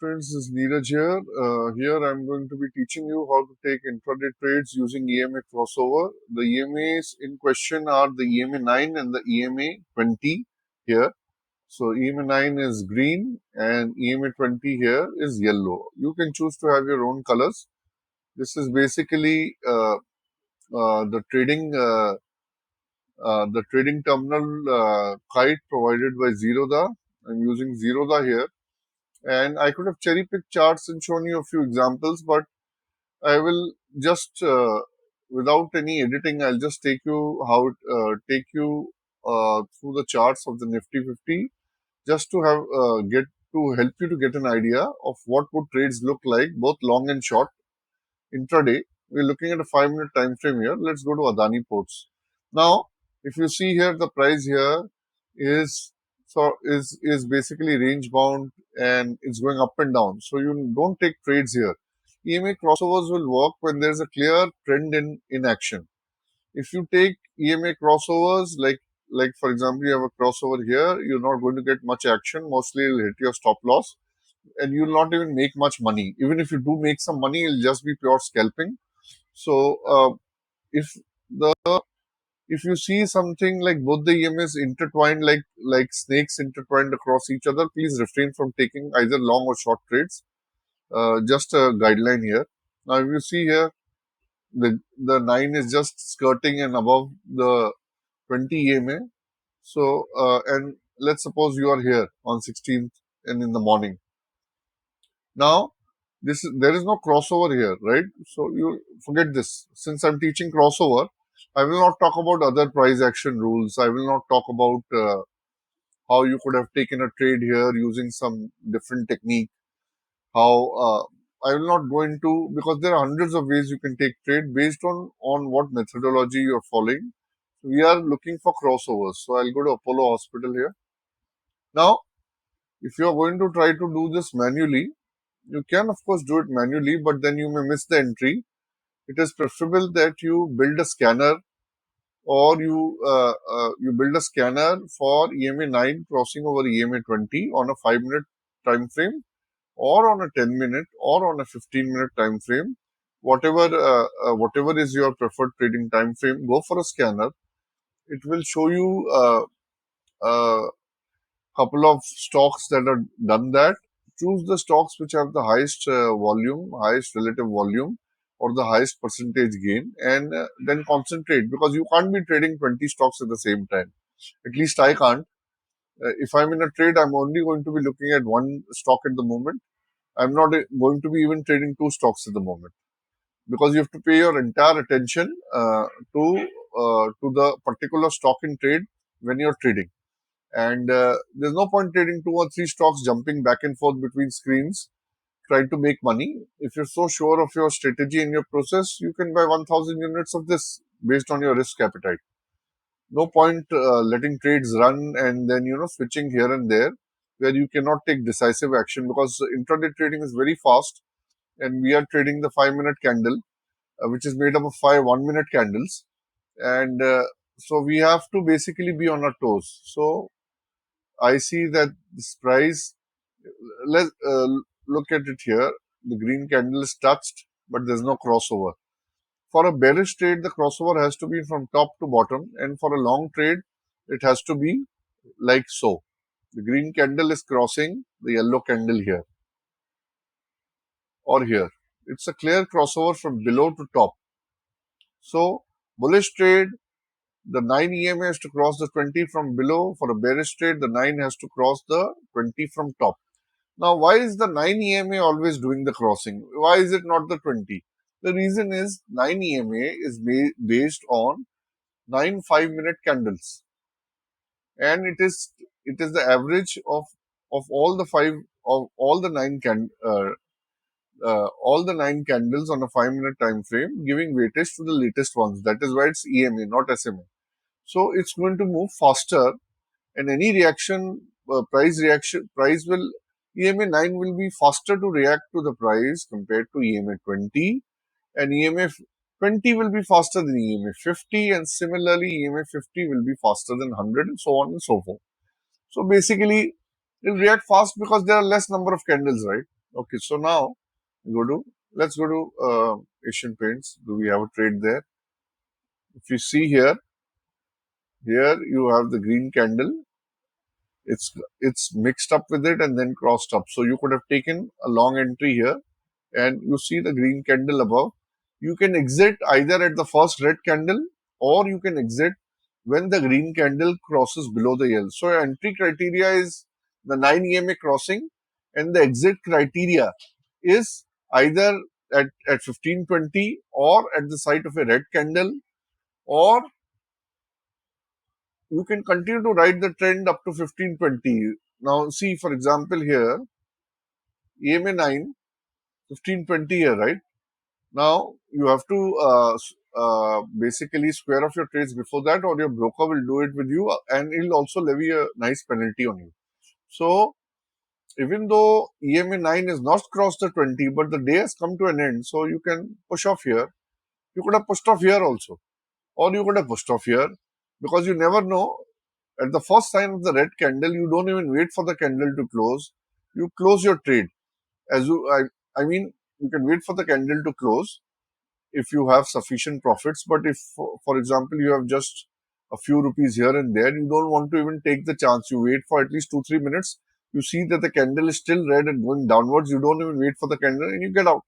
Friends, this is Neeraj here. Here I'm going to be teaching you how to take intraday trades using EMA crossover. The EMAs in question are the EMA 9 and the EMA 20 here. So EMA 9 is green and EMA 20 here is yellow. You can choose to have your own colors. This is basically the trading terminal kite provided by Zerodha. I'm using Zerodha here. And I could have cherry picked charts and shown you a few examples, but I will just, without any editing, I'll just take you through the charts of the Nifty 50, just to help you to get an idea of what would trades look like, both long and short, intraday. We're looking at a 5-minute time frame here. Let's go to Adani Ports. Now, if you see here, the price here is is basically range bound and it's going up and down. So you don't take trades here. EMA crossovers will work when there's a clear trend in action. If you take EMA crossovers, like for example, you have a crossover here, you're not going to get much action. Mostly you'll hit your stop loss and you'll not even make much money. Even if you do make some money, it'll just be pure scalping. So if the if you see something like both the EMAs intertwined like snakes intertwined across each other, please refrain from taking either long or short trades. Just a guideline here. Now, if you see here, the 9 is just skirting and above the 20 EMA. So, and let's suppose you are here on 16th and in the morning. Now, there is no crossover here, right? So you forget this. Since I'm teaching crossover, I will not talk about other price action rules. I will not talk about how you could have taken a trade here using some different technique. How I will not go into, because there are hundreds of ways you can take trade based on what methodology you are following. We are looking for crossovers. So I'll go to Apollo Hospital here. Now, if you are going to try to do this manually, you can of course do it manually, but then you may miss the entry. It is preferable that you build a scanner, or you build a scanner for EMA 9 crossing over EMA 20 on a 5-minute time frame, or on a 10-minute, or on a 15-minute time frame. Whatever is your preferred trading time frame, go for a scanner. It will show you a couple of stocks that are done that. Choose the stocks which have the highest volume, highest relative volume, or the highest percentage gain, and then concentrate, because you can't be trading 20 stocks at the same time. At least I can't. If I'm in a trade, I'm only going to be looking at one stock at the moment. I'm not going to be even trading two stocks at the moment, because you have to pay your entire attention to the particular stock in trade when you're trading. And there's no point trading two or three stocks, jumping back and forth between screens, trying to make money. If you're so sure of your strategy and your process, you can buy 1,000 units of this based on your risk appetite. No point letting trades run and then, switching here and there where you cannot take decisive action, because intraday trading is very fast and we are trading the 5-minute candle, which is made up of 5 1-minute candles. And so we have to basically be on our toes. So I see that this price, let's look at it here. The green candle is touched, but there's no crossover. For a bearish trade, the crossover has to be from top to bottom, and for a long trade, it has to be like so. The green candle is crossing the yellow candle here or here. It's a clear crossover from below to top. So, bullish trade, the 9 EMA has to cross the 20 from below. For a bearish trade, the 9 has to cross the 20 from top. Now, why is the 9 EMA always doing the crossing? Why is it not the 20? The reason is 9 EMA is based on 9 5-minute candles, and it is the average of all the five of all the all the 9 candles on a 5-minute time frame, giving weightage to the latest ones. That is why it's EMA, not SMA. So it's going to move faster, and any reaction, price will, EMA 9 will be faster to react to the price compared to EMA 20, and EMA 20 will be faster than EMA 50, and similarly EMA 50 will be faster than 100, and so on and so forth. So basically, it will react fast because there are less number of candles, right? Okay, so now let's go to Asian Paints. Do we have a trade there? If you see here, here you have the green candle. It's mixed up with it and then crossed up. So you could have taken a long entry here, and you see the green candle above. You can exit either at the first red candle, or you can exit when the green candle crosses below the yellow. So your entry criteria is the 9 EMA crossing, and the exit criteria is either at 1520 or at the site of a red candle, or you can continue to ride the trend up to 1520. Now see, for example, here EMA 9, 1520 here, right? Now you have to basically square off your trades before that, or your broker will do it with you, and he'll also levy a nice penalty on you. So even though EMA 9 has not crossed the 20, but the day has come to an end, so you can push off here. You could have pushed off here also, or you could have pushed off here, because you never know. At the first sign of the red candle, you don't even wait for the candle to close. You close your trade. As you, I mean, you can wait for the candle to close if you have sufficient profits. But if, for example, you have just a few rupees here and there, you don't want to even take the chance. You wait for at least 2-3 minutes. You see that the candle is still red and going downwards. You don't even wait for the candle and you get out.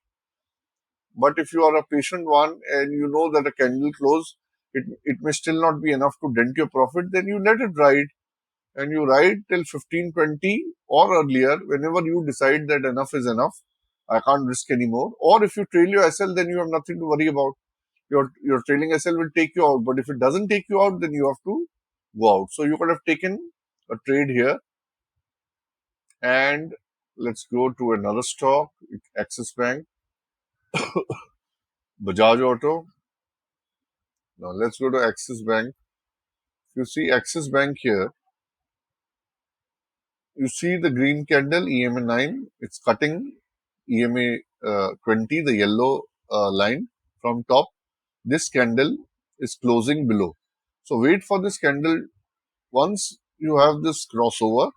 But if you are a patient one and you know that a candle close, it may still not be enough to dent your profit, then you let it ride, and you ride till 1520 or earlier, whenever you decide that enough is enough. I can't risk anymore. Or if you trail your SL, then you have nothing to worry about. Your trailing SL will take you out. But if it doesn't take you out, then you have to go out. So you could have taken a trade here. And let's go to another stock, Axis Bank, Bajaj Auto. Now let's go to Axis Bank. You see Axis Bank here. You see the green candle, EMA 9. It's cutting EMA 20, the yellow line from top. This candle is closing below. So wait for this candle. Once you have this crossover,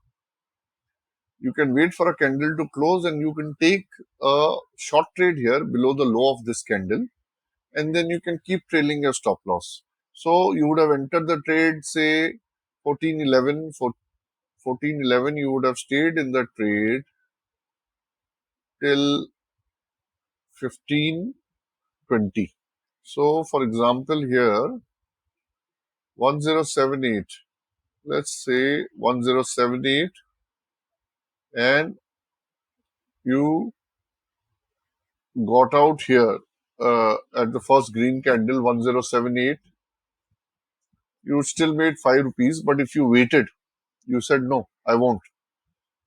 you can wait for a candle to close, and you can take a short trade here below the low of this candle, and then you can keep trailing your stop loss. So you would have entered the trade, say 1411. For 1411, you would have stayed in the trade till 1520. So for example, here 1078. Let's say 1078, and you got out here at the first green candle 1078. You still made 5 rupees, but if you waited, you said no, I won't,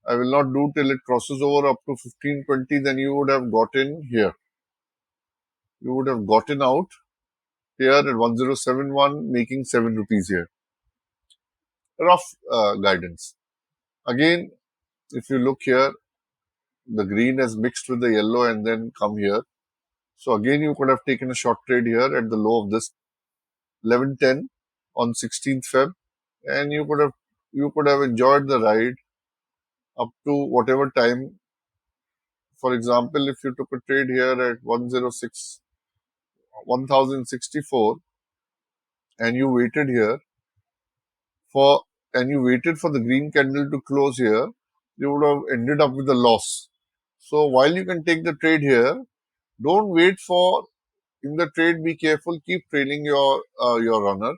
I will not do till it crosses over up to 1520, then you would have gotten here. You would have gotten out here at 1071, making 7 rupees here. Rough guidance. Again, if you look here, the green has mixed with the yellow and then come here. So again, you could have taken a short trade here at the low of this 1110 on 16th Feb, and you could have enjoyed the ride up to whatever time. For example, if you took a trade here at 106 1064, and you waited here for and you waited for the green candle to close here, you would have ended up with a loss. So while you can take the trade here, don't wait for in the trade. Be careful, keep trailing your runner,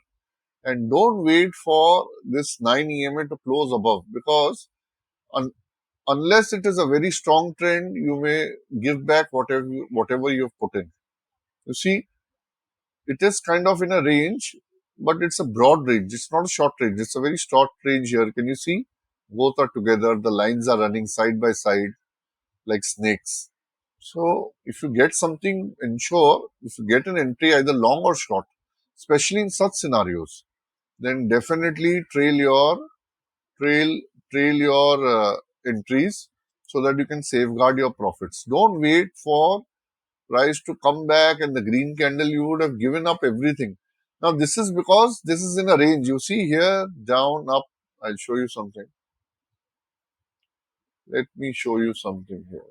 and don't wait for this 9 EMA to close above, because un- unless it is a very strong trend, you may give back whatever you've put in. You see, it is kind of in a range, but it's a broad range. It's not a short range. It's a very short range here. Can you see? Both are together. The lines are running side by side like snakes. So if you get something, ensure if you get an entry either long or short, especially in such scenarios, then definitely trail trail your entries so that you can safeguard your profits. Don't wait for price to come back and the green candle. You would have given up everything. Now this is because this is in a range. You see here, down, up. I'll show you something. Let me show you something here.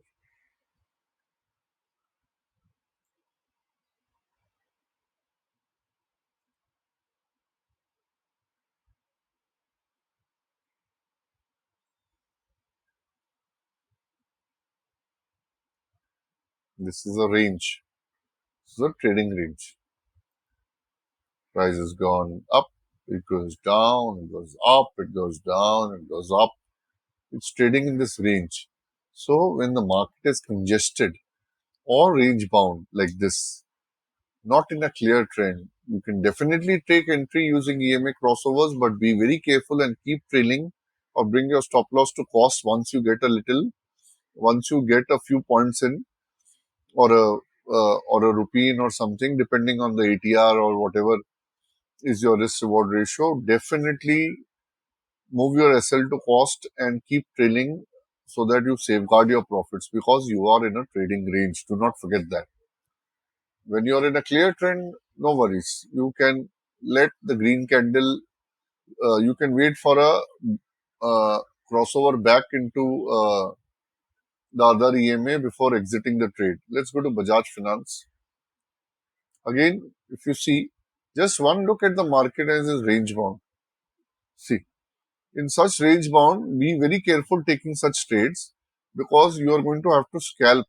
This is a range. This is a trading range. Price has gone up, it goes down, it goes up, it goes down, it goes up. It's trading in this range. So when the market is congested or range bound like this, not in a clear trend, you can definitely take entry using EMA crossovers, but be very careful and keep trailing or bring your stop loss to cost once you get a few points in, or a rupee in or something, depending on the ATR or whatever is your risk reward ratio. Definitely move your SL to cost and keep trailing so that you safeguard your profits, because you are in a trading range. Do not forget that. When you are in a clear trend, no worries. You can let the green candle, you can wait for a uh, crossover back into the other EMA before exiting the trade. Let's go to Bajaj Finance. Again, if you see, just one look at the market as is range bound. See, in such range bound, be very careful taking such trades, because you are going to have to scalp.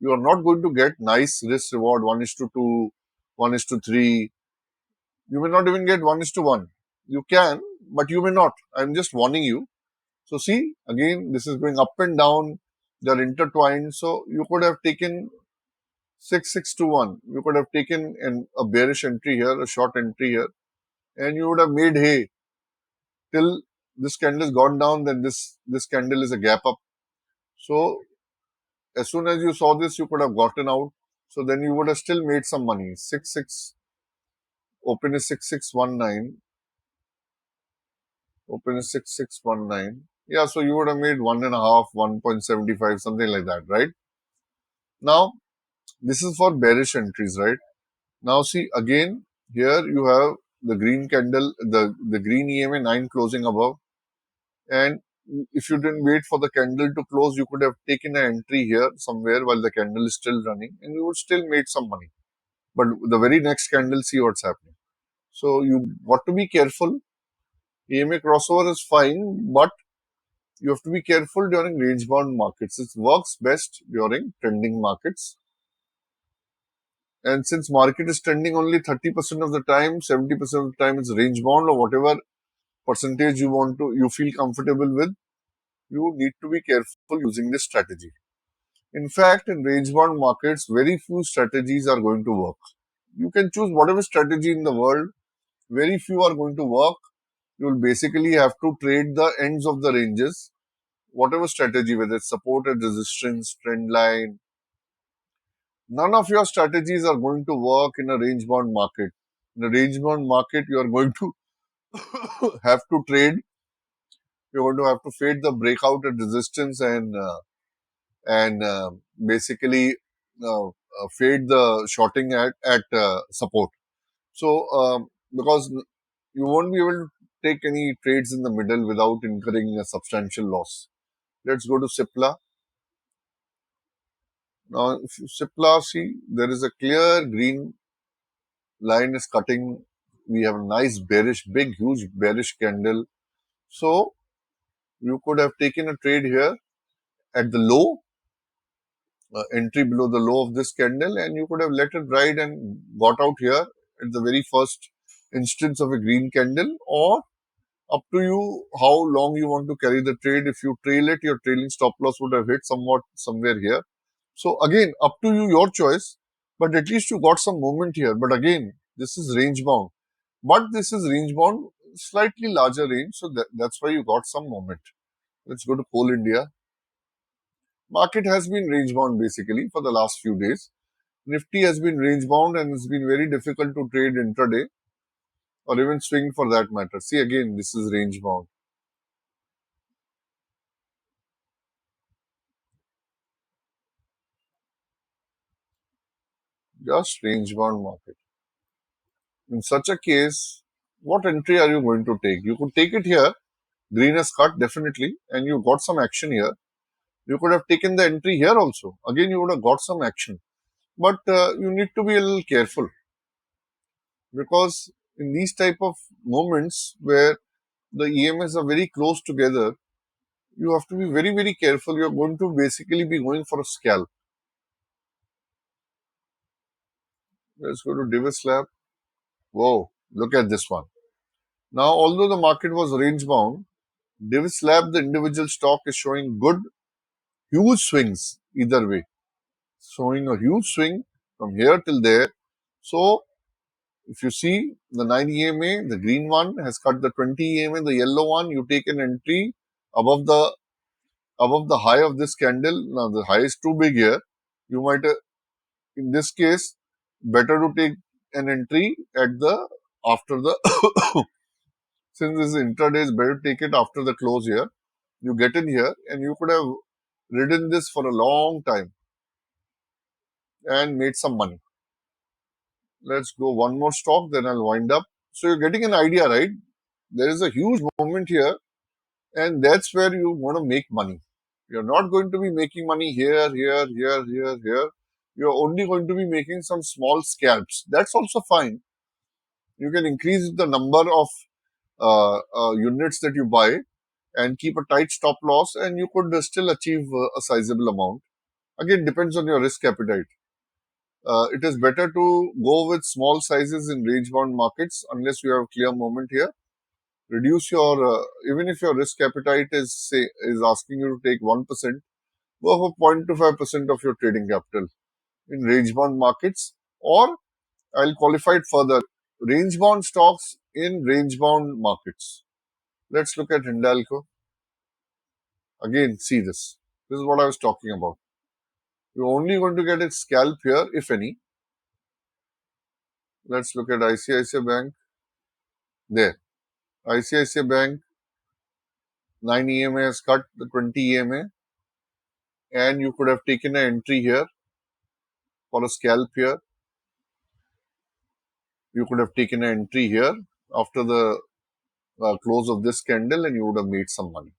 You are not going to get nice risk reward 1 is to 2, 1 is to 3. You may not even get 1 is to 1. You can, but you may not. I'm just warning you. So see, again, this is going up and down. They're intertwined. So you could have taken 6, 6 to 1. You could have taken a bearish entry here, a short entry here, and you would have made hay till this candle has gone down. Then this candle is a gap up. So as soon as you saw this, you could have gotten out. So then you would have still made some money. 6, 6, open is 6, 6, 1, 9. Open is 6, 6, 1, 9. Yeah, so you would have made 1.5, 1.75, something like that, right? Now, this is for bearish entries, right? Now, see, again, here you have the green candle, the green EMA 9 closing above. And if you didn't wait for the candle to close, you could have taken an entry here somewhere while the candle is still running, and you would still made some money. But the very next candle, see what's happening. So you got to be careful. EMA crossover is fine, but you have to be careful during range bound markets. It works best during trending markets. And since market is trending only 30% of the time, 70% of the time it's range bound, or whatever percentage you feel comfortable with, you need to be careful using this strategy. In fact, in range bound markets, very few strategies are going to work. You can choose whatever strategy in the world, very few are going to work. You will basically have to trade the ends of the ranges, whatever strategy, whether it's support and resistance, trend line. None of your strategies are going to work in a range bound market. In a range bound market, you are going to have to trade. You're going to have to fade the breakout at resistance, and basically fade the shorting at support. So, because you won't be able to take any trades in the middle without incurring a substantial loss. Let's go to Sipla. Now, if you Sipla, see, there is a clear green line is cutting. We have a nice bearish, big, huge bearish candle. So, you could have taken a trade here at the low, entry below the low of this candle, and you could have let it ride and got out here at the very first instance of a green candle, or up to you how long you want to carry the trade. If you trail it, your trailing stop loss would have hit somewhat somewhere here. So again, up to you, your choice, but at least you got some movement here. But again, this is range bound, but this is range bound, slightly larger range, so that's why you got some moment. Let's go to Coal India. Market has been range bound basically for the last few days. Nifty has been range bound, and it's been very difficult to trade intraday or even swing for that matter. See, again, this is range bound. Just range bound market. In such a case, what entry are you going to take? You could take it here. Green has cut definitely, and you got some action here. You could have taken the entry here also. Again, you would have got some action. But you need to be a little careful, because in these type of moments where the EMS are very close together, you have to be very, very careful. You're going to basically be going for a scalp. Let's go to Davis Lab. Whoa, look at this one. Now, although the market was range bound, Davis Lab, the individual stock is showing good, huge swings either way. Showing a huge swing from here till there. So, if you see the 9 EMA, the green one has cut the 20 EMA, the yellow one, you take an entry above the high of this candle. Now, the high is too big here. You might, in this case, better to take an entry at the after the since this is intraday, it's better to take it after the close here. You get in here and you could have ridden this for a long time and made some money. Let's go one more stock, then I'll wind up. So you're getting an idea, right? There is a huge movement here, and that's where you want to make money. You're not going to be making money here, here, here, here, here. You're only going to be making some small scalps. That's also fine. You can increase the number of units that you buy and keep a tight stop loss, and you could still achieve a sizable amount. Again, depends on your risk appetite. It is better to go with small sizes in range bound markets unless you have clear movement here. Reduce your even if your risk appetite is asking you to take 1%, go for 0.25% of your trading capital in range bound markets, or I'll qualify it further, range bound stocks in range bound markets. Let's look at Hindalco. Again, see this. This is what I was talking about. You're only going to get a scalp here, if any. Let's look at ICICI Bank. There. ICICI Bank, 9 EMA has cut the 20 EMA, and you could have taken an entry here for a scalp here. You could have taken an entry here after the close of this candle, and you would have made some money.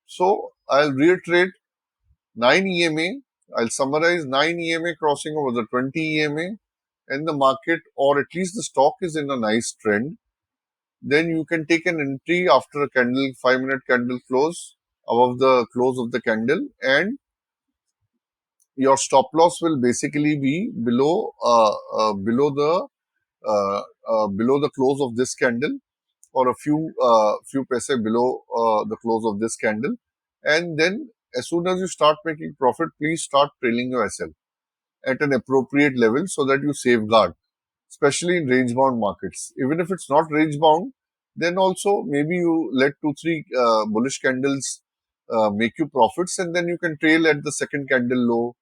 So I'll reiterate 9 EMA. I'll summarize 9 EMA crossing over the 20 EMA, and the market, or at least the stock, is in a nice trend. Then you can take an entry after a candle, 5-minute candle close above the close of the candle, and your stop loss will basically be below the close of this candle, or a few paise below the close of this candle. And then as soon as you start making profit, please start trailing your SL at an appropriate level so that you safeguard, especially in range bound markets. Even if it's not range bound, then also maybe you let 2-3 bullish candles make you profits, and then you can trail at the second candle low.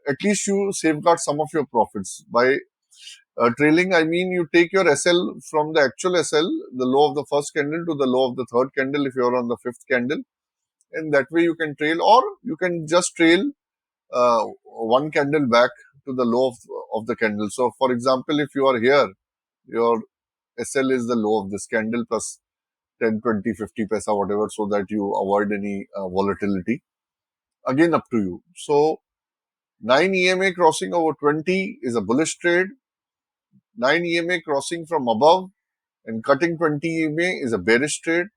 At least you safeguard some of your profits by trailing. I mean, you take your SL from the actual SL, the low of the first candle, to the low of the third candle if you're on the fifth candle, and that way you can trail, or you can just trail one candle back to the low of the candle. So, for example, if you are here, your SL is the low of this candle plus 10, 20, 50 paisa, whatever, so that you avoid any volatility. Again, up to you. So, 9 EMA crossing over 20 is a bullish trade. 9 EMA crossing from above and cutting 20 EMA is a bearish trade.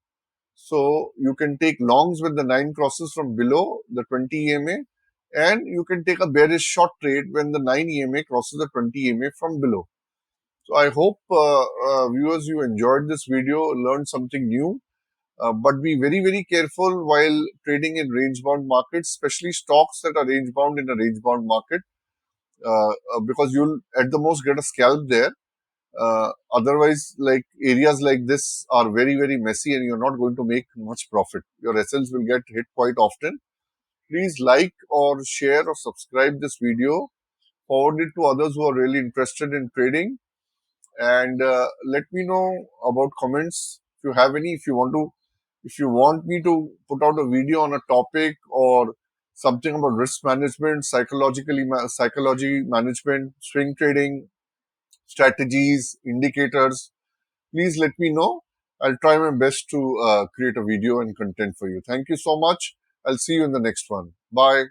So you can take longs with the 9 crosses from below the 20 EMA, and you can take a bearish short trade when the 9 EMA crosses the 20 EMA from below. So I hope viewers, you enjoyed this video, learned something new. But be very, very careful while trading in range bound markets, especially stocks that are range bound in a range bound market, because you'll at the most get a scalp there. Otherwise, like areas like this are very, very messy, and you're not going to make much profit. Your SLs will get hit quite often. Please like or share or subscribe this video. Forward it to others who are really interested in trading, and let me know about comments if you have any. If you want me to put out a video on a topic or something about risk management, psychology management, swing trading, strategies, indicators, please let me know. I'll try my best to create a video and content for you. Thank you so much. I'll see you in the next one. Bye.